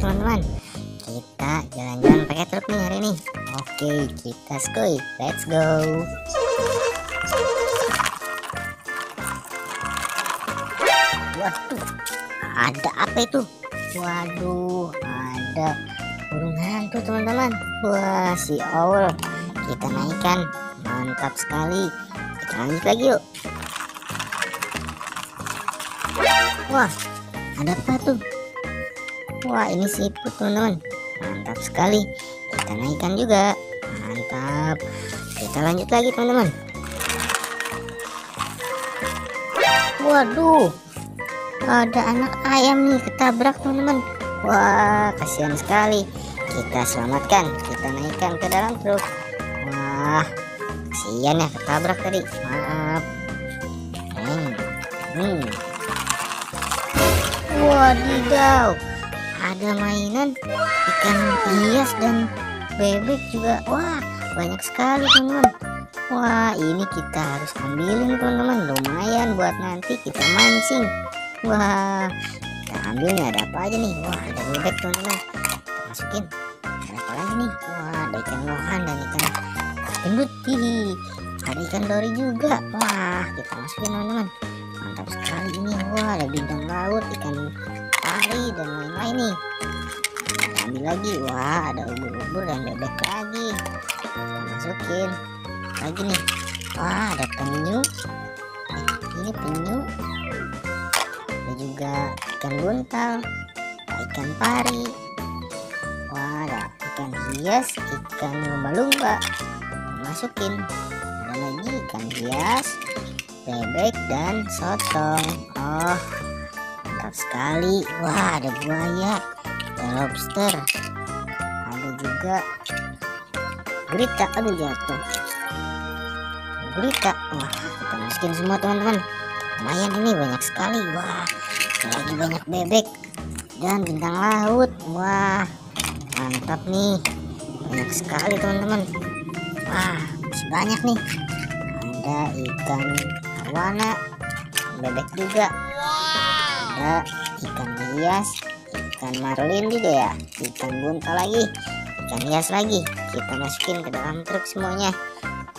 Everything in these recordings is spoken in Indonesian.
teman-teman. Kita jalan-jalan pakai truk nih hari ini. Oke, kita skuy, let's go. Waduh, ada apa itu? Waduh, ada burung hantu teman-teman. Wah, si owl. Kita naikkan, mantap sekali. Kita lanjut lagi yuk. Wah, ada apa tuh? Wah, ini siput teman-teman. Mantap sekali. Kita naikkan juga. Mantap. Kita lanjut lagi teman-teman. Waduh, ada anak ayam nih ketabrak teman-teman. Wah, kasihan sekali. Kita selamatkan. Kita naikkan ke dalam truk. Wah, kasihan ya ketabrak tadi. Maaf. Wadidaw, ada mainan ikan hias dan bebek juga. Wah, banyak sekali teman-teman. Wah, ini kita harus ambilin teman-teman. Lumayan buat nanti kita mancing. Wah, kita ambil nih, ada apa aja nih? Wah, ada bebek teman-teman. Kita masukin. Ada apa lagi nih? Wah, ada ikan lohan dan ikan gendut. Hihi, ada ikan dori juga. Wah, kita masukin teman-teman. Mantap sekali ini. Wah, ada bintang laut, ikan pari dan lain-lain nih. Kita ambil lagi. Wah, ada ubur-ubur dan bebek lagi. Kita masukin lagi nih. Wah, ada penyu. Ini penyu. Ada juga ikan buntal, ikan pari. Wah, ada ikan hias, ikan lumba-lumba. Masukin. Ada lagi ikan hias, bebek dan sotong. Oh, mantap sekali. Wah, ada buaya, ada lobster, ada juga gurita. Aduh, jatuh gurita. Wah, kita masukin semua teman-teman. Lumayan ini, banyak sekali. Wah, ada lagi banyak bebek dan bintang laut. Wah, mantap nih, banyak sekali teman-teman. Wah, masih banyak nih. Ada ikan arowana, bebek juga. Ada ikan hias, ikan marlin juga ya, ikan buntal lagi, ikan hias lagi. Kita masukin ke dalam truk semuanya.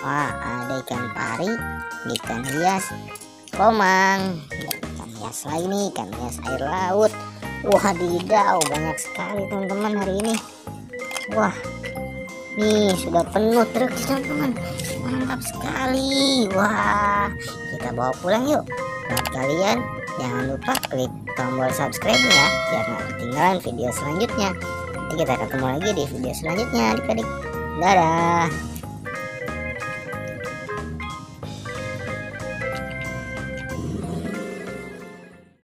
Wah, ada ikan pari, ikan hias, komang, ikan hias lagi nih, ikan hias air laut. Wadidaw, banyak sekali teman-teman hari ini. Wah, nih sudah penuh truk teman-teman. Mantap sekali. Wah, kita bawa pulang yuk. Buat kalian, jangan lupa klik tombol subscribe ya, biar nggak ketinggalan video selanjutnya. Nanti kita ketemu lagi di video selanjutnya adik-adik. Dadah.